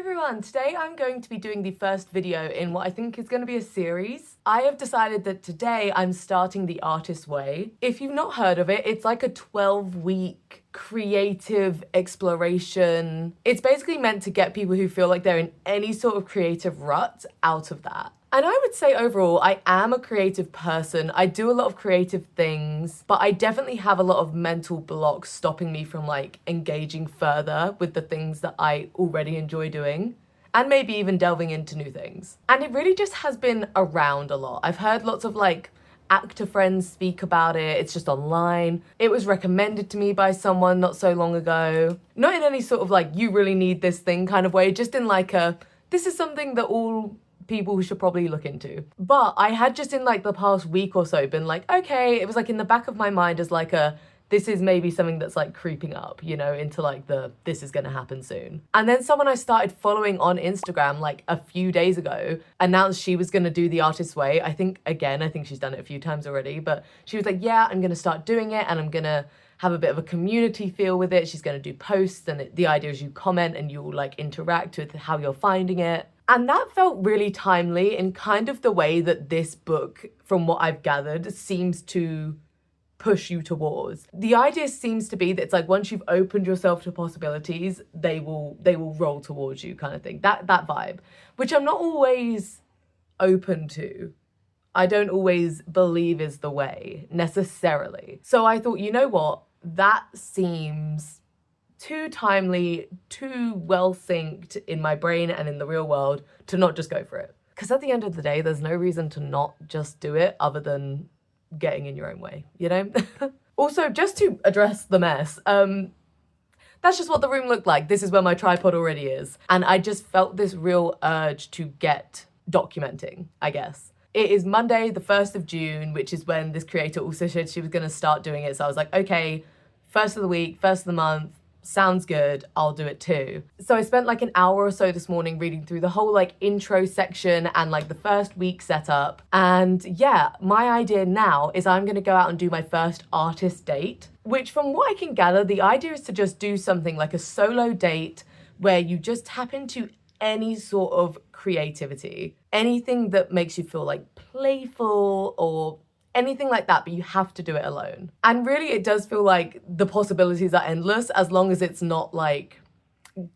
everyone, today I'm going to be doing the first video in what I think is going to be a series. I have decided that today I'm starting the Artist Way. If you've not heard of it, it's like a 12-week creative exploration. It's basically meant to get people who feel like they're in any sort of creative rut out of that. And I would say overall, I am a creative person. I do a lot of creative things, but I definitely have a lot of mental blocks stopping me from like engaging further with the things that I already enjoy doing, and maybe even delving into new things. And it really just has been around a lot. I've heard lots of like actor friends speak about it. It's just online. It was recommended to me by someone not so long ago. Not in any sort of like, you really need this thing kind of way, just in like a, this is something that all people should probably look into. But I had just in like the past week or so been like, okay, it was like in the back of my mind as like a, this is maybe something that's like creeping up, you know, into like the, this is gonna happen soon. And then someone I started following on Instagram like a few days ago announced she was gonna do the Artist Way. I think she's done it a few times already, but she was like, yeah, I'm gonna start doing it and I'm gonna have a bit of a community feel with it. She's gonna do posts and the idea is you comment and you'll like interact with how you're finding it. And that felt really timely in kind of the way that this book, from what I've gathered, seems to push you towards. The idea seems to be that it's like once you've opened yourself to possibilities, they will roll towards you kind of thing. That vibe, which I'm not always open to. I don't always believe is the way necessarily. So I thought, you know what? That seems too timely, too well synced in my brain and in the real world to not just go for it. Because at the end of the day, there's no reason to not just do it other than getting in your own way, you know? Also, just to address the mess, that's just what the room looked like. This is where my tripod already is. And I just felt this real urge to get documenting, I guess. It is Monday, the 1st of June, which is when this creator also said she was gonna start doing it. So I was like, okay, first of the week, first of the month, sounds good, I'll do it too. So I spent like an hour or so this morning reading through the whole like intro section and like the first week setup. And yeah, my idea now is I'm gonna go out and do my first artist date, which from what I can gather, the idea is to just do something like a solo date where you just tap into any sort of creativity, anything that makes you feel like playful or anything like that, but you have to do it alone. And really it does feel like the possibilities are endless as long as it's not like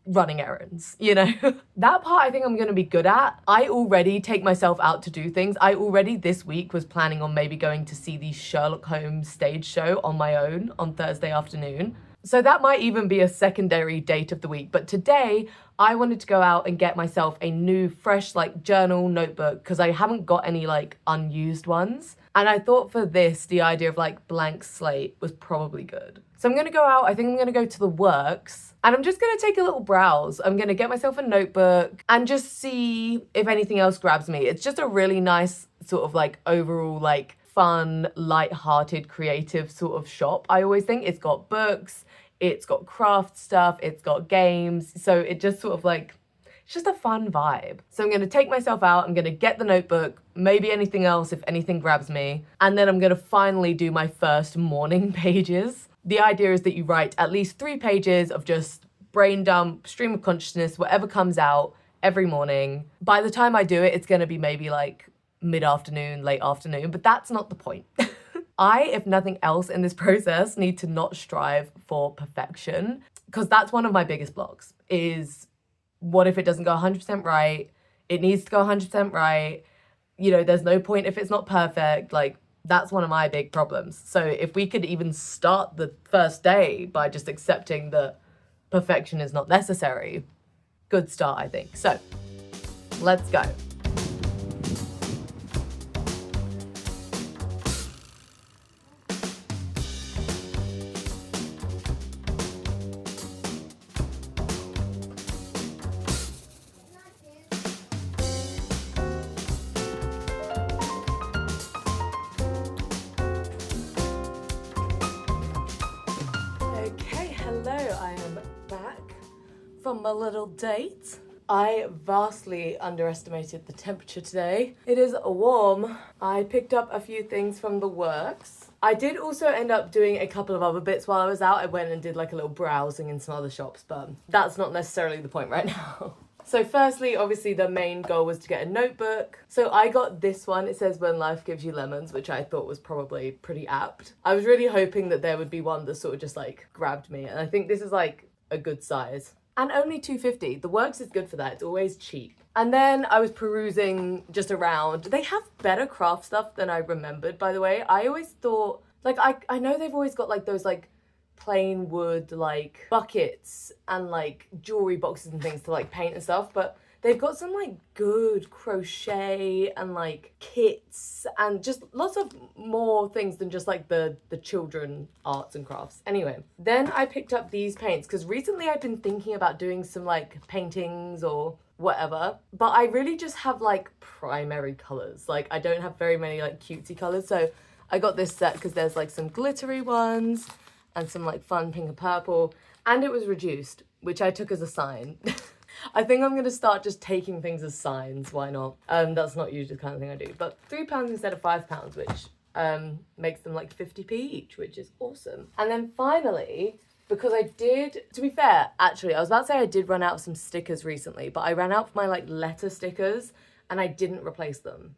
running errands, you know? That part I think I'm gonna be good at. I already take myself out to do things. I already this week was planning on maybe going to see the Sherlock Holmes stage show on my own on Thursday afternoon. So that might even be a secondary date of the week. But today I wanted to go out and get myself a new fresh like journal notebook because I haven't got any like unused ones. And I thought for this, the idea of like blank slate was probably good. So I'm gonna go out, I think I'm gonna go to the works and I'm just gonna take a little browse. I'm gonna get myself a notebook and just see if anything else grabs me. It's just a really nice sort of like overall like fun, light-hearted, creative sort of shop. I always think it's got books, it's got craft stuff, it's got games. So it just sort of like, it's just a fun vibe. So I'm gonna take myself out, I'm gonna get the notebook, maybe anything else if anything grabs me, and then I'm gonna finally do my first morning pages. The idea is that you write at least 3 pages of just brain dump, stream of consciousness, whatever comes out every morning. By the time I do it, it's gonna be maybe like mid-afternoon, late afternoon, but that's not the point. I, if nothing else in this process, need to not strive for perfection because that's one of my biggest blocks is what if it doesn't go 100% right? It needs to go 100% right. You know, there's no point if it's not perfect. Like, that's one of my big problems. So if we could even start the first day by just accepting that perfection is not necessary, good start, I think. So let's go. I am back from my little date. I vastly underestimated the temperature today. It is warm. I picked up a few things from the works. I did also end up doing a couple of other bits while I was out. I went and did like a little browsing in some other shops, but that's not necessarily the point right now. So firstly, obviously the main goal was to get a notebook. So I got this one. It says When Life Gives You Lemons, which I thought was probably pretty apt. I was really hoping that there would be one that sort of just like grabbed me. And I think this is like a good size. And only $2.50. The Works is good for that. It's always cheap. And then I was perusing just around. They have better craft stuff than I remembered, by the way. I always thought, like, I know they've always got like those like plain wood like buckets and like jewelry boxes and things to like paint and stuff, but they've got some like good crochet and like kits and just lots of more things than just like the children arts and crafts. Anyway, then I picked up these paints because recently I've been thinking about doing some like paintings or whatever, but I really just have like primary colors. Like I don't have very many like cutesy colors, so I got this set because there's like some glittery ones and some like fun pink and purple, and it was reduced, which I took as a sign. I think I'm gonna start just taking things as signs, why not? That's not usually the kind of thing I do, but £3 instead of £5, which makes them like 50p each, which is awesome. And then finally, because I did, to be fair, actually, I was about to say I did run out of some stickers recently, but I ran out of my like letter stickers and I didn't replace them.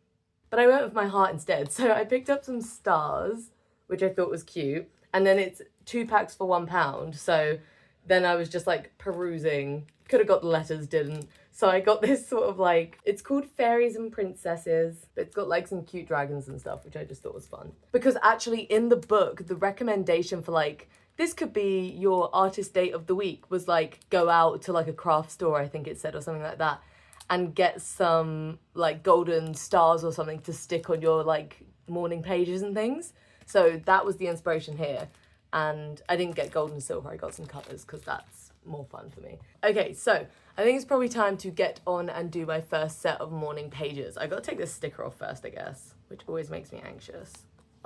But I went with my heart instead, so I picked up some stars, which I thought was cute. And then it's 2 packs for £1. So then I was just like perusing, could have got the letters, didn't. So I got this sort of like, it's called Fairies and Princesses, but it's got like some cute dragons and stuff, which I just thought was fun. Because actually in the book, the recommendation for like, this could be your artist date of the week was like, go out to like a craft store, I think it said, or something like that, and get some like golden stars or something to stick on your like morning pages and things. So that was the inspiration here. And I didn't get gold and silver, I got some colours because that's more fun for me. Okay, so I think it's probably time to get on and do my first set of morning pages. I got to take this sticker off first, I guess, which always makes me anxious.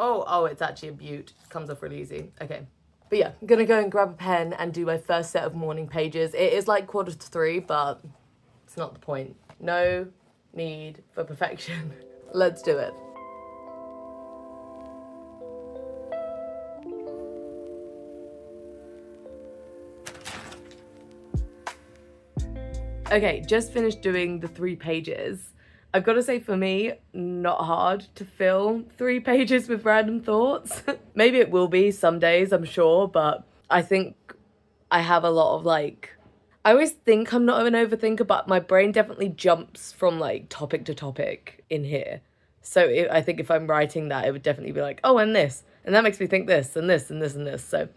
Oh, it's actually a beaut. It comes off really easy. Okay. But yeah, I'm gonna go and grab a pen and do my first set of morning pages. It is like 2:45, but it's not the point. No need for perfection. Let's do it. Okay, just finished doing the 3 pages. I've got to say, for me, not hard to fill 3 pages with random thoughts. Maybe it will be some days, I'm sure, but I think I have a lot of like, I always think I'm not an overthinker, but my brain definitely jumps from like topic to topic in here. So I think if I'm writing that, it would definitely be like, oh, and this, and that makes me think this, and this, and this, and this. So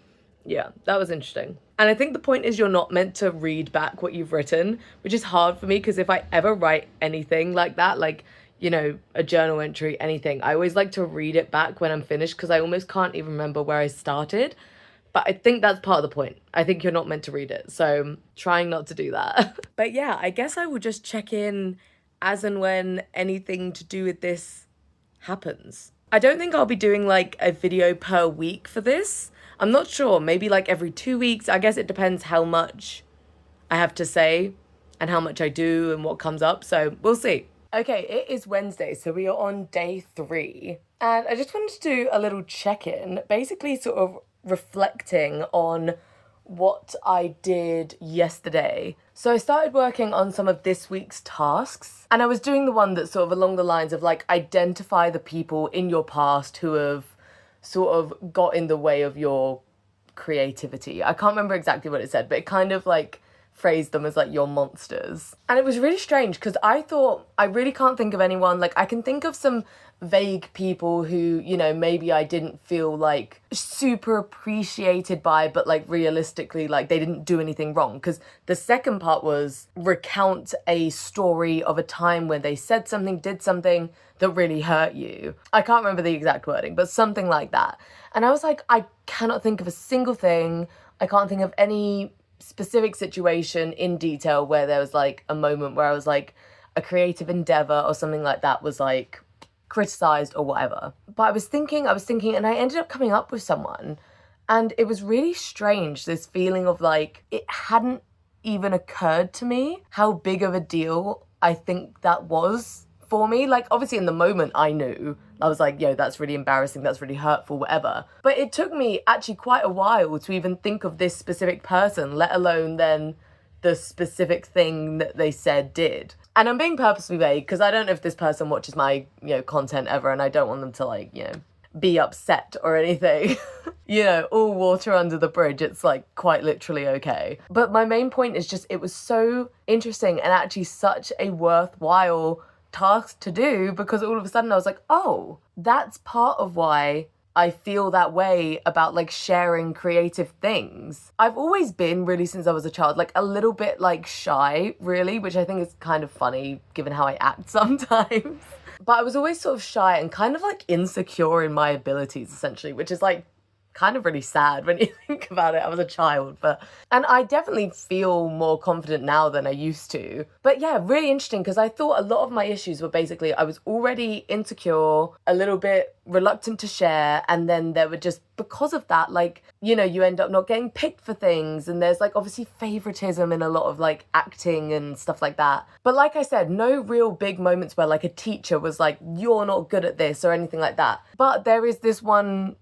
yeah, that was interesting. And I think the point is you're not meant to read back what you've written, which is hard for me because if I ever write anything like that, like, you know, a journal entry, anything, I always like to read it back when I'm finished because I almost can't even remember where I started. But I think that's part of the point. I think you're not meant to read it, so I'm trying not to do that. But yeah, I guess I will just check in as and when anything to do with this happens. I don't think I'll be doing like a video per week for this. I'm not sure, maybe like every 2 weeks. I guess it depends how much I have to say and how much I do and what comes up, so we'll see. Okay, it is Wednesday, so we are on day 3. And I just wanted to do a little check-in, basically sort of reflecting on what I did yesterday. So I started working on some of this week's tasks, and I was doing the one that's sort of along the lines of like, identify the people in your past who have sort of got in the way of your creativity. I can't remember exactly what it said, but it kind of like phrased them as like your monsters. And it was really strange because I thought, I really can't think of anyone. Like I can think of some vague people who, you know, maybe I didn't feel like super appreciated by, but like realistically, like they didn't do anything wrong. Because the second part was recount a story of a time when they said something, did something that really hurt you. I can't remember the exact wording, but something like that. And I was like, I cannot think of a single thing. I can't think of any specific situation in detail where there was like a moment where I was like, a creative endeavor or something like that was like criticized or whatever. But I was thinking, and I ended up coming up with someone, and it was really strange, this feeling of like, it hadn't even occurred to me how big of a deal I think that was for me. Like obviously in the moment I knew, I was like, yo, that's really embarrassing, that's really hurtful, whatever. But it took me actually quite a while to even think of this specific person, let alone then the specific thing that they said did. And I'm being purposely vague because I don't know if this person watches my, content ever, and I don't want them to, like, be upset or anything. All water under the bridge. It's, like, quite literally okay. But my main point is just, it was so interesting and actually such a worthwhile task to do, because all of a sudden I was like, oh, that's part of why I feel that way about, like, sharing creative things. I've always been, really, since I was a child, like, a little bit, like, shy, really, which I think is kind of funny given how I act sometimes. But I was always sort of shy and kind of, like, insecure in my abilities, essentially, which is, like, kind of really sad when you think about it. I was a child, and I definitely feel more confident now than I used to. But yeah, really interesting, because I thought a lot of my issues were basically I was already insecure, a little bit reluctant to share, and then there were just, because of that, like, you end up not getting picked for things, and there's, like, obviously favoritism in a lot of, like, acting and stuff like that. But like I said, no real big moments where, like, a teacher was like, you're not good at this or anything like that. But there is this one,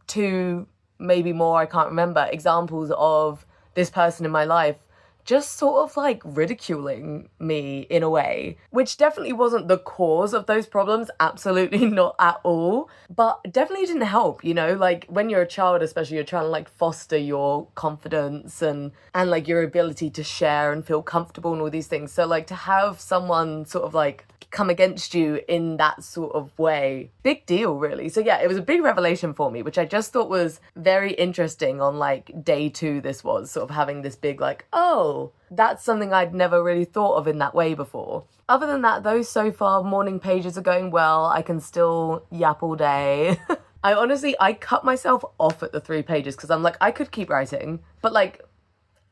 two, maybe more, I can't remember, examples of this person in my life just sort of, like, ridiculing me in a way, which definitely wasn't the cause of those problems, absolutely not at all, but definitely didn't help, like, when you're a child especially, you're trying to, like, foster your confidence and like your ability to share and feel comfortable and all these things. So, like, to have someone sort of, like, come against you in that sort of way, big deal, really. So yeah, it was a big revelation for me, which I just thought was very interesting. On, like, day 2, this was sort of having this big, like, oh, that's something I'd never really thought of in that way before. Other than that, though, so far morning pages are going well. I can still yap all day. I cut myself off at the 3 pages because I'm like, I could keep writing, but, like,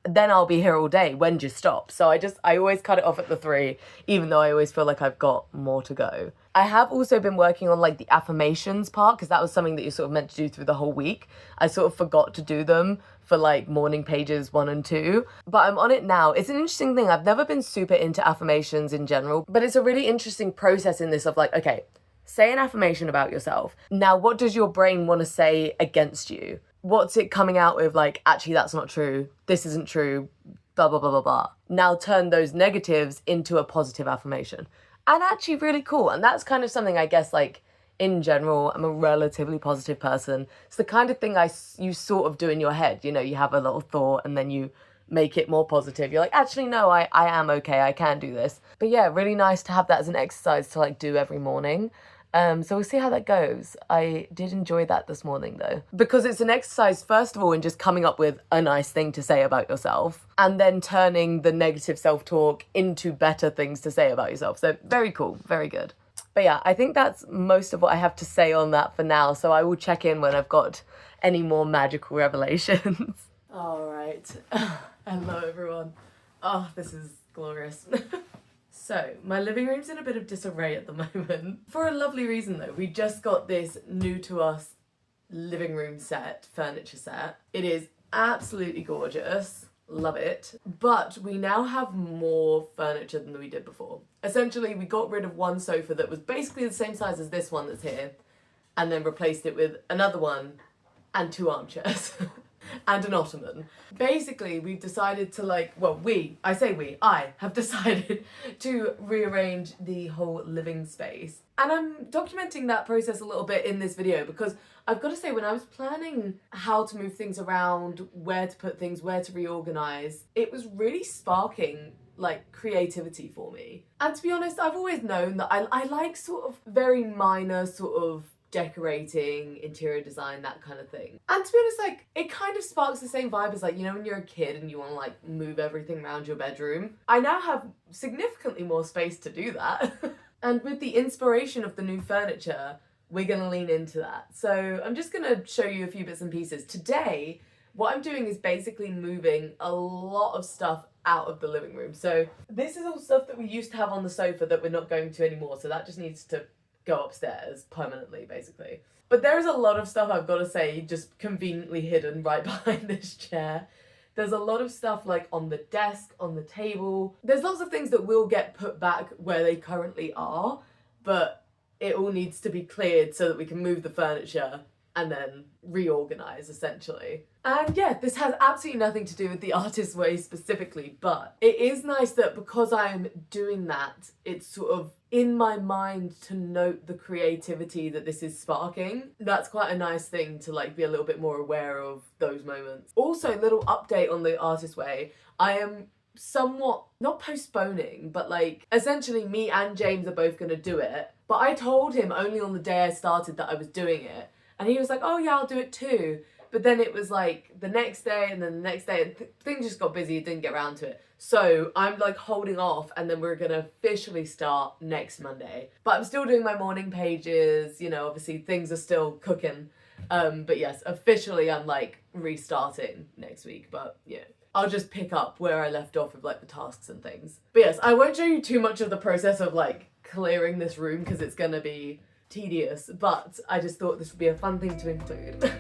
then I'll be here all day. When do you stop? So I always cut it off at the 3, even though I always feel like I've got more to go. I have also been working on, like, the affirmations part, because that was something that you're sort of meant to do through the whole week. I sort of forgot to do them for, like, morning pages 1 and 2, but I'm on it now. It's an interesting thing. I've never been super into affirmations in general, but it's a really interesting process in this of, like, okay, say an affirmation about yourself. Now, what does your brain want to say against you? What's it coming out with, like, actually, that's not true, this isn't true, blah, blah, blah, blah, blah. Now turn those negatives into a positive affirmation. And actually really cool. And that's kind of something, I guess, like, in general, I'm a relatively positive person. It's the kind of thing you sort of do in your head. You have a little thought and then you make it more positive. You're like, actually, no, I am okay, I can do this. But yeah, really nice to have that as an exercise to, like, do every morning. So we'll see how that goes. I did enjoy that this morning, though, because it's an exercise, first of all, in just coming up with a nice thing to say about yourself, and then turning the negative self-talk into better things to say about yourself. So very cool, very good. But yeah, I think that's most of what I have to say on that for now. So I will check in when I've got any more magical revelations. All right. Hello, everyone. Oh, this is glorious. So, my living room's in a bit of disarray at the moment. For a lovely reason, though. We just got this new to us living room set, furniture set. It is absolutely gorgeous. Love it. But we now have more furniture than we did before. Essentially, we got rid of one sofa that was basically the same size as this one that's here, and then replaced it with another one and 2 armchairs. And an ottoman. Basically, we've decided to, like, I have decided to rearrange the whole living space. And I'm documenting that process a little bit in this video, because I've got to say, when I was planning how to move things around, where to put things, where to reorganize, it was really sparking, like, creativity for me. And to be honest, I've always known that I like sort of very minor sort of decorating, interior design, that kind of thing. And to be honest, like, it kind of sparks the same vibe as, like, when you're a kid and you want to, like, move everything around your bedroom. I now have significantly more space to do that. And with the inspiration of the new furniture, we're gonna lean into that. So I'm just gonna show you a few bits and pieces. Today, what I'm doing is basically moving a lot of stuff out of the living room. So this is all stuff that we used to have on the sofa that we're not going to anymore. So that just needs to go upstairs permanently, basically. But there is a lot of stuff, I've got to say, just conveniently hidden right behind this chair. There's a lot of stuff, like, on the desk, on the table. There's lots of things that will get put back where they currently are, but it all needs to be cleared so that we can move the furniture and then reorganize essentially. And yeah, this has absolutely nothing to do with the artist way specifically, but it is nice that because I'm doing that, it's sort of in my mind to note the creativity that this is sparking. That's quite a nice thing to like be a little bit more aware of those moments. Also, little update on the artist way. I am somewhat not postponing, but like essentially me and James are both gonna do it. But I told him only on the day I started that I was doing it. And he was like, oh yeah, I'll do it too. But then it was like the next day and then the next day and things just got busy, didn't get around to it. So I'm like holding off and then we're gonna officially start next Monday. But I'm still doing my morning pages, you know, obviously things are still cooking. But yes, officially I'm like restarting next week, but yeah. I'll just pick up where I left off with like the tasks and things. But yes, I won't show you too much of the process of like clearing this room because it's gonna be tedious, but I just thought this would be a fun thing to include.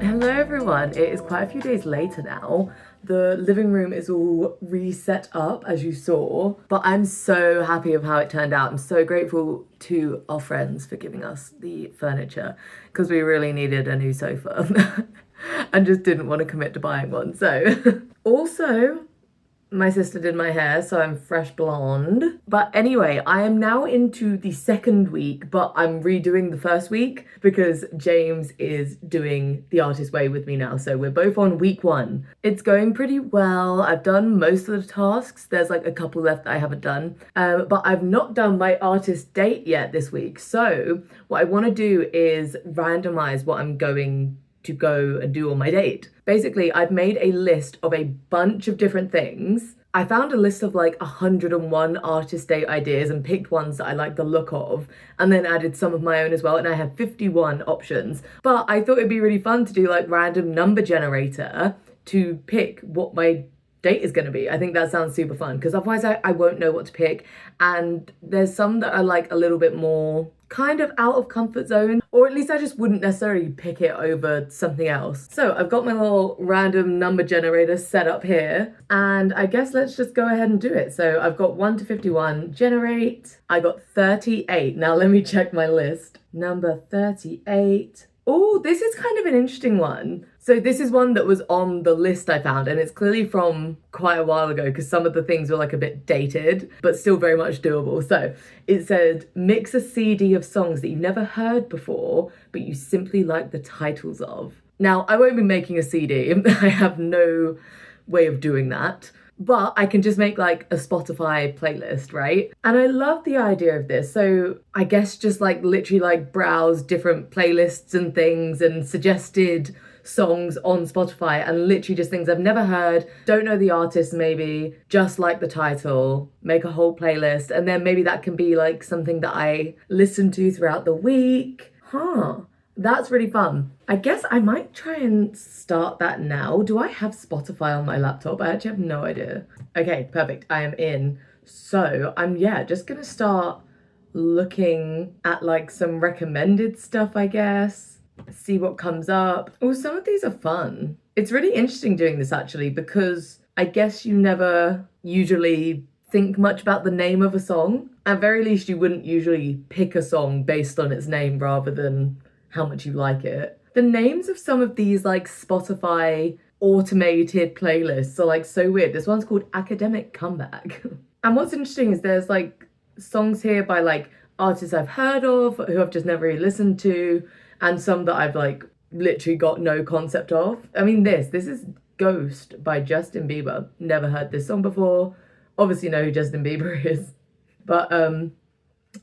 Hello everyone, it is quite a few days later now. The living room is all reset up as you saw, but I'm so happy with how it turned out. I'm so grateful to our friends for giving us the furniture because we really needed a new sofa and just didn't want to commit to buying one. So also, my sister did my hair, so I'm fresh blonde. But anyway, I am now into the second week, but I'm redoing the first week because James is doing the artist way with me now. So we're both on week 1. It's going pretty well. I've done most of the tasks. There's like a couple left that I haven't done. But I've not done my artist date yet this week. So what I want to do is randomize what I'm going to go and do on my date. Basically, I've made a list of a bunch of different things. I found a list of like 101 artist date ideas and picked ones that I like the look of, and then added some of my own as well, and I have 51 options. But I thought it'd be really fun to do like random number generator to pick what my date is going to be. I think that sounds super fun because otherwise I won't know what to pick, and there's some that are like a little bit more kind of out of comfort zone, or at least I just wouldn't necessarily pick it over something else. So I've got my little random number generator set up here, and I guess let's just go ahead and do it. So I've got 1 to 51, generate. I got 38. Now let me check my list. Number 38. Oh, this is kind of an interesting one. So this is one that was on the list I found, and it's clearly from quite a while ago because some of the things were like a bit dated, but still very much doable. So it said, mix a CD of songs that you've never heard before, but you simply like the titles of. Now, I won't be making a CD. I have no way of doing that. But I can just make like a Spotify playlist, right? And I love the idea of this. So I guess just like literally like browse different playlists and things and suggested songs on Spotify and literally just things I've never heard, don't know the artist maybe, just like the title, make a whole playlist, and then maybe that can be like something that I listen to throughout the week. That's really fun. I guess I might try and start that now. Do I have Spotify on my laptop? I actually have no idea. Okay, perfect. I am in. So I'm, just gonna start looking at like some recommended stuff, I guess. See what comes up. Oh, some of these are fun. It's really interesting doing this actually because I guess you never usually think much about the name of a song. At very least, you wouldn't usually pick a song based on its name rather than how much you like it. The names of some of these like Spotify automated playlists are like so weird. This one's called Academic Comeback. And what's interesting is there's like songs here by like artists I've heard of, who I've just never really listened to, and some that I've like literally got no concept of. I mean, this is Ghost by Justin Bieber. Never heard this song before. Obviously know who Justin Bieber is. But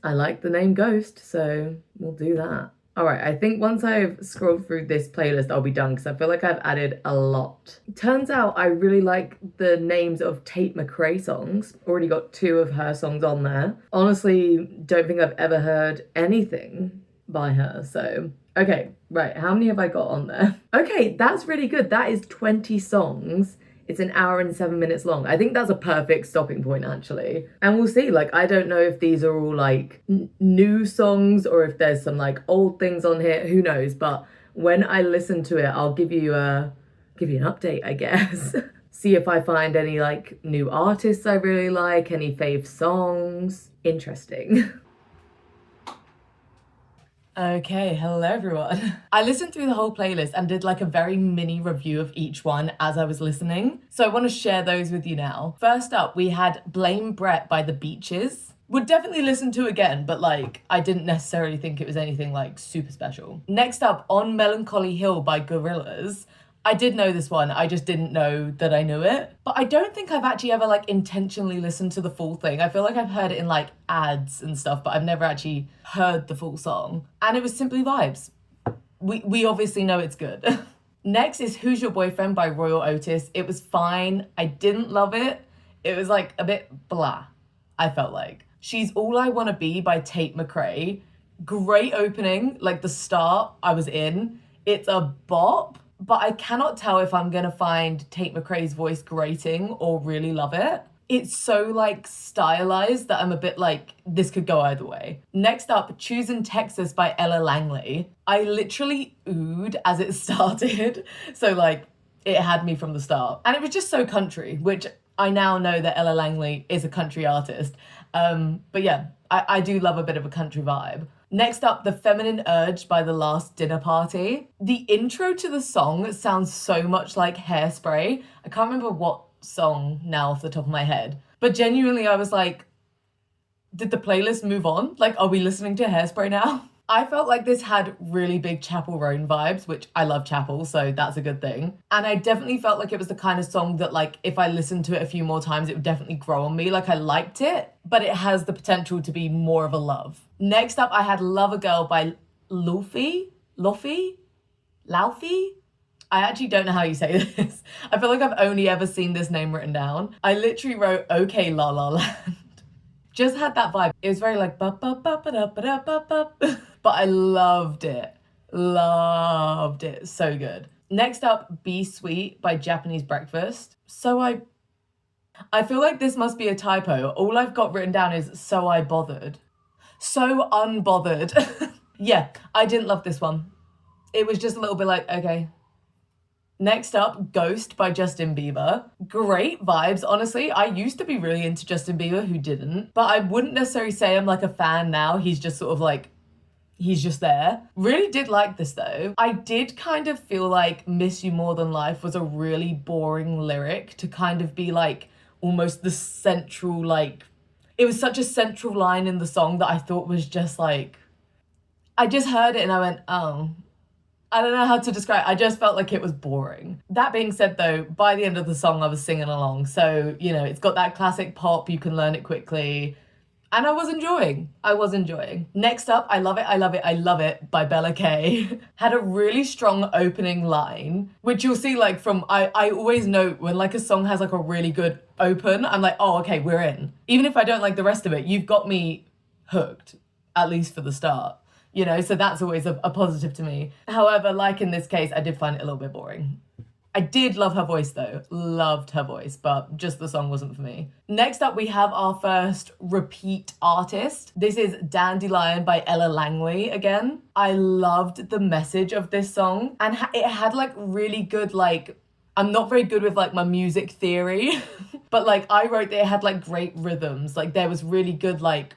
I like the name Ghost, so we'll do that. All right, I think once I've scrolled through this playlist, I'll be done because I feel like I've added a lot. Turns out I really like the names of Tate McRae songs. Already got 2 of her songs on there. Honestly, don't think I've ever heard anything by her, so... Okay, right, how many have I got on there? Okay, that's really good. That is 20 songs. It's an hour and 7 minutes long. I think that's a perfect stopping point, actually. And we'll see, like, I don't know if these are all, like, new songs or if there's some, like, old things on here. Who knows? But when I listen to it, I'll give you an update, I guess. See if I find any, like, new artists I really like, any fave songs. Interesting. Okay, hello everyone. I listened through the whole playlist and did like a very mini review of each one as I was listening. So I want to share those with you now. First up, we had Blame Brett by The Beaches. Would definitely listen to again, but like, I didn't necessarily think it was anything like super special. Next up, On Melancholy Hill by Gorillaz. I did know this one, I just didn't know that I knew it. But I don't think I've actually ever like intentionally listened to the full thing. I feel like I've heard it in like ads and stuff, but I've never actually heard the full song. And it was simply vibes. We obviously know it's good. Next is Who's Your Boyfriend by Royal Otis. It was fine. I didn't love it. It was like a bit blah, I felt like. She's All I Wanna Be by Tate McRae. Great opening, like the start I was in. It's a bop. But I cannot tell if I'm gonna find Tate McRae's voice grating or really love it. It's so like stylized that I'm a bit like, this could go either way. Next up, Choosing Texas by Ella Langley. I literally oohed as it started. So like, it had me from the start. And it was just so country, which I now know that Ella Langley is a country artist. But yeah, I do love a bit of a country vibe. Next up, The Feminine Urge by The Last Dinner Party. The intro to the song sounds so much like Hairspray. I can't remember what song now off the top of my head. But genuinely, I was like, did the playlist move on? Like, are we listening to Hairspray now? I felt like this had really big Chapel Roan vibes, which I love Chapel, so that's a good thing. And I definitely felt like it was the kind of song that, like, if I listened to it a few more times, it would definitely grow on me. Like, I liked it, but it has the potential to be more of a love. Next up, I had Love a Girl by Laufey? I actually don't know how you say this. I feel like I've only ever seen this name written down. I literally wrote, okay, La La Land. Just had that vibe. It was very like, but I loved it. Loved it. So good. Next up, Be Sweet by Japanese Breakfast. So I feel like this must be a typo. All I've got written down is so I bothered. So unbothered. Yeah, I didn't love this one. It was just a little bit like, okay. Next up, Ghost by Justin Bieber. Great vibes, honestly. I used to be really into Justin Bieber, who didn't. But I wouldn't necessarily say I'm like a fan now. He's just sort of like, he's just there. Really did like this though. I did kind of feel like Miss You More Than Life was a really boring lyric to kind of be like almost the central like, it was such a central line in the song that I thought was just like, I just heard it and I went, oh. I don't know how to describe it. I just felt like it was boring. That being said though, by the end of the song I was singing along. So, you know, it's got that classic pop, you can learn it quickly. And I was enjoying. Next up, I Love It, I Love It, I Love It by Bella K. Had a really strong opening line, which you'll see like from, I always note when like a song has like a really good open, I'm like, oh, okay, we're in. Even if I don't like the rest of it, you've got me hooked, at least for the start. You know, so that's always a positive to me. However, like in this case, I did find it a little bit boring. I did love her voice though, loved her voice, but just the song wasn't for me. Next up, we have our first repeat artist. This is Dandelion by Ella Langley again. I loved the message of this song and it had like really good, like, I'm not very good with like my music theory, but like I wrote that it had like great rhythms. Like there was really good like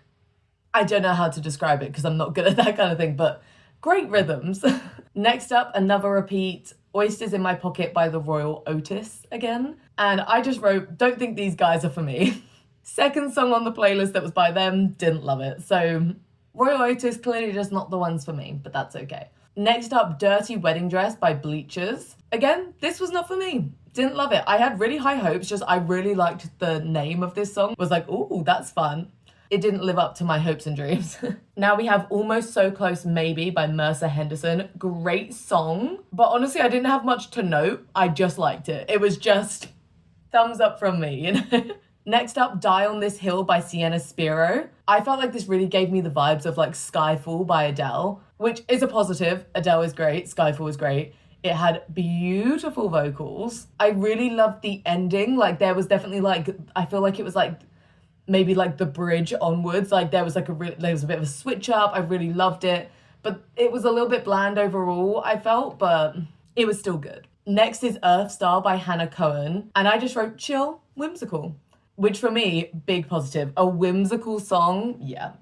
I don't know how to describe it because I'm not good at that kind of thing, but great rhythms. Next up, another repeat, Oysters in My Pocket by the Royal Otis again. And I just wrote, don't think these guys are for me. Second song on the playlist that was by them, didn't love it. So Royal Otis clearly just not the ones for me, but that's okay. Next up, Dirty Wedding Dress by Bleachers. Again, this was not for me. Didn't love it. I had really high hopes, just I really liked the name of this song. Was like, ooh, that's fun. It didn't live up to my hopes and dreams. Now we have Almost So Close Maybe by Mercer Henderson. Great song, but honestly, I didn't have much to note. I just liked it. It was just thumbs up from me, you know? Next up, Die on This Hill by Sienna Spiro. I felt like this really gave me the vibes of like Skyfall by Adele, which is a positive. Adele is great, Skyfall is great. It had beautiful vocals. I really loved the ending. Like there was definitely like, I feel like it was like maybe like the bridge onwards. Like there was like there was a bit of a switch up. I really loved it, but it was a little bit bland overall, I felt, but it was still good. Next is Earth Star by Hannah Cohen. And I just wrote chill, whimsical, which for me, big positive. A whimsical song. Yeah.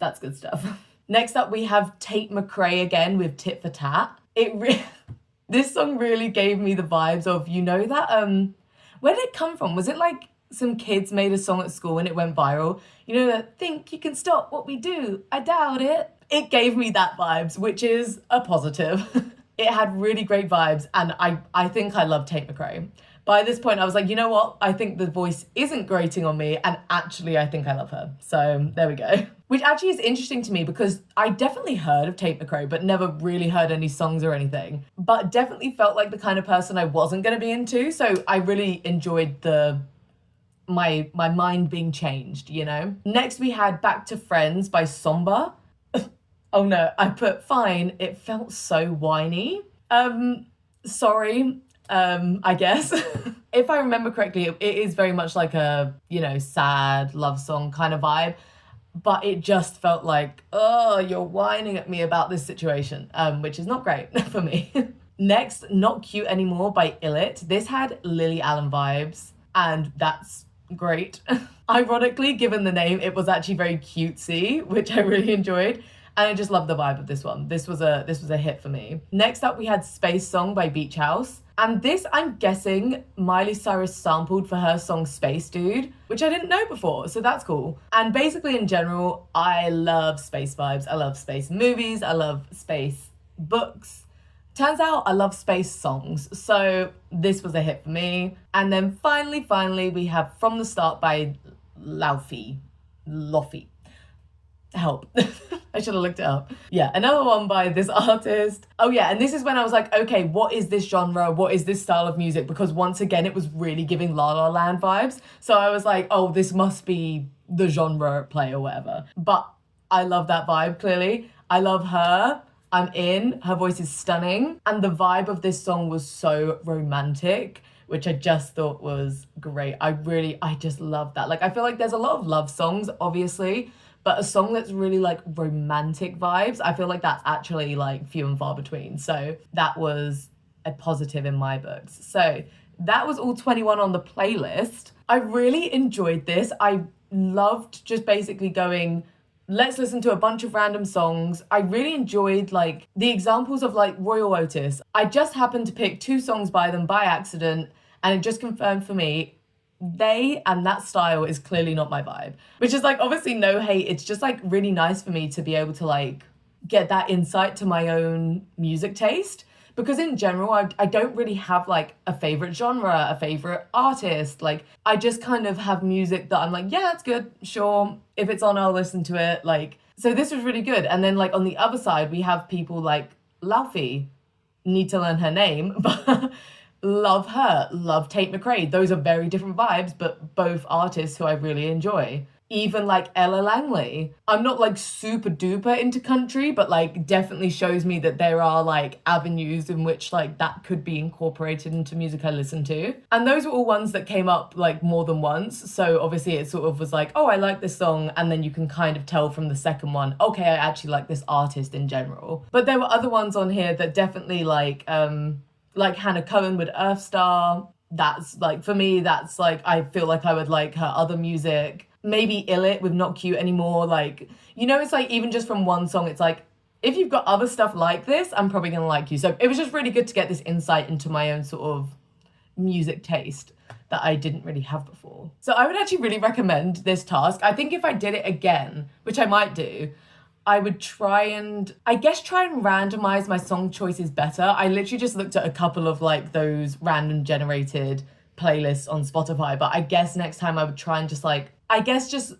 That's good stuff. Next up, we have Tate McRae again with Tit for Tat. This song really gave me the vibes of, you know that, where did it come from? Was it like some kids made a song at school and it went viral? You know that, think you can stop what we do? I doubt it. It gave me that vibes, which is a positive. It had really great vibes, and I think I love Tate McRae. By this point, I was like, you know what? I think the voice isn't grating on me, and actually, I think I love her. So there we go. Which actually is interesting to me because I definitely heard of Tate McRae, but never really heard any songs or anything. But definitely felt like the kind of person I wasn't going to be into. So I really enjoyed my mind being changed, you know? Next, we had Back to Friends by Somber. Oh no, I put fine. It felt so whiny. Sorry. I guess. If I remember correctly, it is very much like a, you know, sad love song kind of vibe, but it just felt like, oh, you're whining at me about this situation, which is not great for me. Next, Not Cute Anymore by Illit. This had Lily Allen vibes, and that's great. Ironically, given the name, it was actually very cutesy, which I really enjoyed. And I just love the vibe of this one. This was a hit for me. Next up, we had Space Song by Beach House. And this, I'm guessing, Miley Cyrus sampled for her song Space Dude, which I didn't know before, so that's cool. And basically, in general, I love space vibes. I love space movies. I love space books. Turns out I love space songs, so this was a hit for me. And then finally, we have From the Start by Lofi. Help. I should have looked it up. Yeah, another one by this artist. Oh yeah, and this is when I was like, okay, what is this genre? What is this style of music? Because once again, it was really giving La La Land vibes. So I was like, oh, this must be the genre play or whatever. But I love that vibe, clearly. I love her. I'm in. Her voice is stunning. And the vibe of this song was so romantic, which I just thought was great. I just love that. Like, I feel like there's a lot of love songs, obviously, but a song that's really like romantic vibes, I feel like that's actually like few and far between. So that was a positive in my books. So that was all 21 on the playlist. I really enjoyed this. I loved just basically going, let's listen to a bunch of random songs. I really enjoyed like the examples of like Royal Otis. I just happened to pick 2 songs by them by accident, and it just confirmed for me they and that style is clearly not my vibe, which is like obviously no hate. It's just like really nice for me to be able to like get that insight to my own music taste, because in general I don't really have like a favorite genre, a favorite artist. Like I just kind of have music that I'm like, yeah, that's good, sure, if it's on I'll listen to it. Like, so this was really good. And then like on the other side we have people like Laufey, need to learn her name, but love her, love Tate McRae. Those are very different vibes, but both artists who I really enjoy. Even like Ella Langley. I'm not like super duper into country, but like definitely shows me that there are like avenues in which like that could be incorporated into music I listen to. And those were all ones that came up like more than once. So obviously it sort of was like, oh, I like this song. And then you can kind of tell from the second one, okay, I actually like this artist in general. But there were other ones on here that definitely like Hannah Cohen with Earth Star. That's like, for me, that's like, I feel like I would like her other music. maybe ill it with not cute anymore. Like, you know, it's like even just from one song, it's like, if you've got other stuff like this, I'm probably gonna like you. So it was just really good to get this insight into my own sort of music taste that I didn't really have before. So I would actually really recommend this task. I think if I did it again, which I might do, I would try and randomize my song choices better. I literally just looked at a couple of like those random generated playlists on Spotify, but I guess next time I would try and just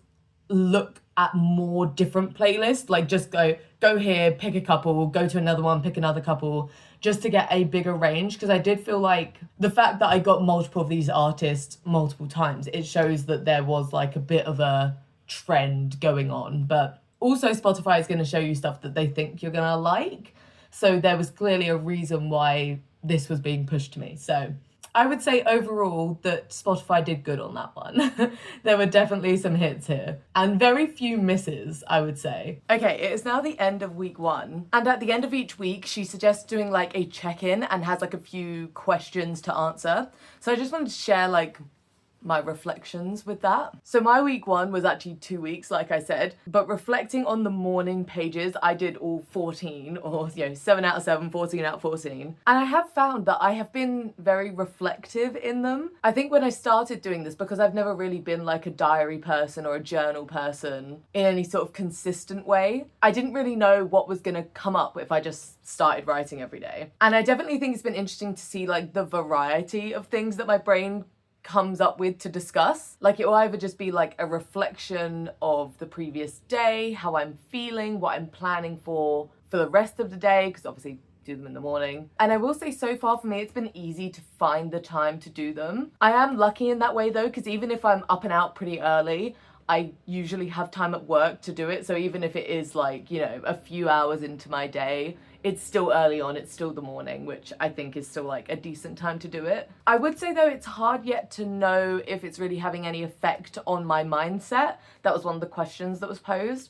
look at more different playlists, like just go here, pick a couple, go to another one, pick another couple, just to get a bigger range. Because I did feel like the fact that I got multiple of these artists multiple times, it shows that there was like a bit of a trend going on. But also Spotify is going to show you stuff that they think you're going to like. So there was clearly a reason why this was being pushed to me. So I would say overall that Spotify did good on that one. There were definitely some hits here and very few misses, I would say. Okay, it is now the end of week 1. And at the end of each week, she suggests doing like a check-in and has like a few questions to answer. So I just wanted to share like my reflections with that. So my week 1 was actually 2 weeks, like I said, but reflecting on the morning pages, I did all 14, or 7 out of 7, 14 out of 14. And I have found that I have been very reflective in them. I think when I started doing this, because I've never really been like a diary person or a journal person in any sort of consistent way, I didn't really know what was gonna come up if I just started writing every day. And I definitely think it's been interesting to see like the variety of things that my brain comes up with to discuss. Like it will either just be like a reflection of the previous day, how I'm feeling, what I'm planning for the rest of the day, because obviously do them in the morning. And I will say so far for me, it's been easy to find the time to do them. I am lucky in that way though, because even if I'm up and out pretty early, I usually have time at work to do it. So even if it is like, a few hours into my day, it's still early on, it's still the morning, which I think is still like a decent time to do it. I would say though, it's hard yet to know if it's really having any effect on my mindset. That was one of the questions that was posed.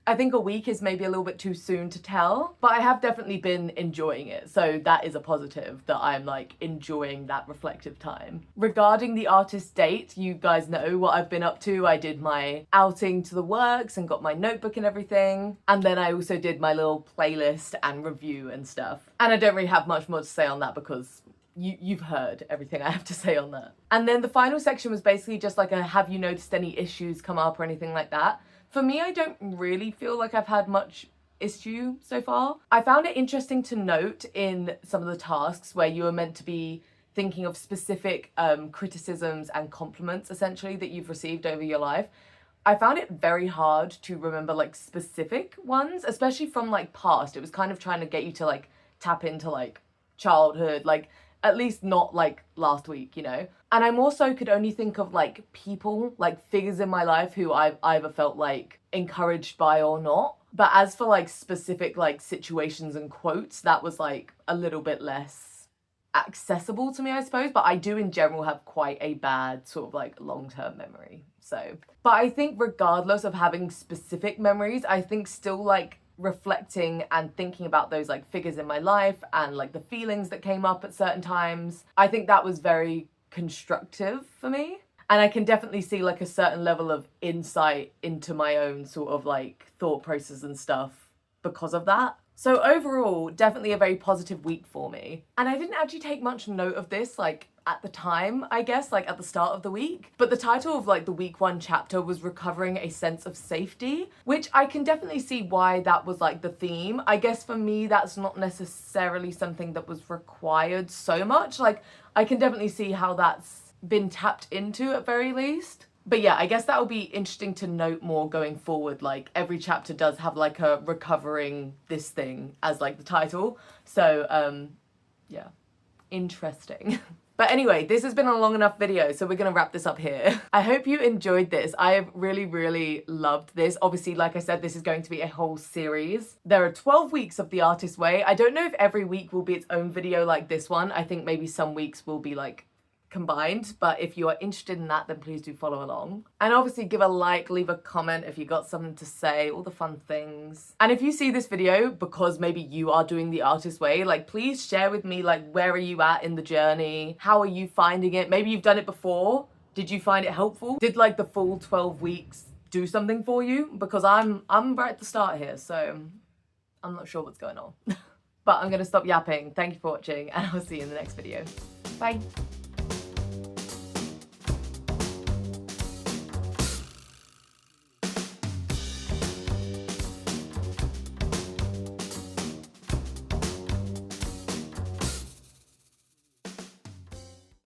I think a week is maybe a little bit too soon to tell, but I have definitely been enjoying it. So that is a positive, that I'm like enjoying that reflective time. Regarding the artist date, you guys know what I've been up to. I did my outing to the works and got my notebook and everything. And then I also did my little playlist and review and stuff. And I don't really have much more to say on that because you've heard everything I have to say on that. And then the final section was basically just like a have you noticed any issues come up or anything like that. For me, I don't really feel like I've had much issue so far. I found it interesting to note in some of the tasks where you were meant to be thinking of specific criticisms and compliments essentially that you've received over your life. I found it very hard to remember like specific ones, especially from like past. It was kind of trying to get you to like tap into like childhood, like at least not like last week, And I'm also could only think of like people, like figures in my life who I've either felt like encouraged by or not. But as for like specific like situations and quotes, that was like a little bit less accessible to me, I suppose. But I do in general have quite a bad sort of like long-term memory. So, but I think regardless of having specific memories, I think still like reflecting and thinking about those like figures in my life and like the feelings that came up at certain times, I think that was very constructive for me. And I can definitely see like a certain level of insight into my own sort of like thought process and stuff because of that. So overall, definitely a very positive week for me. And I didn't actually take much note of this like at the time, I guess, like at the start of the week. But the title of like the week 1 chapter was recovering a sense of safety, which I can definitely see why that was like the theme. I guess for me, that's not necessarily something that was required so much. Like I can definitely see how that's been tapped into at very least. But yeah, I guess that will be interesting to note more going forward. Like every chapter does have like a recovering this thing as like the title. So yeah, interesting. But anyway, this has been a long enough video, so we're gonna wrap this up here. I hope you enjoyed this. I have really, really loved this. Obviously, like I said, this is going to be a whole series. There are 12 weeks of The Artist's Way. I don't know if every week will be its own video like this one. I think maybe some weeks will be like combined, but if you are interested in that, then please do follow along. And obviously give a like, leave a comment if you got something to say, all the fun things. And if you see this video because maybe you are doing The Artist's Way, like please share with me like where are you at in the journey? How are you finding it? Maybe you've done it before Did you find it helpful? Did like the full 12 weeks do something for you? Because I'm right at the start here, so I'm not sure what's going on. But I'm gonna stop yapping. Thank you for watching, and I'll see you in the next video. Bye.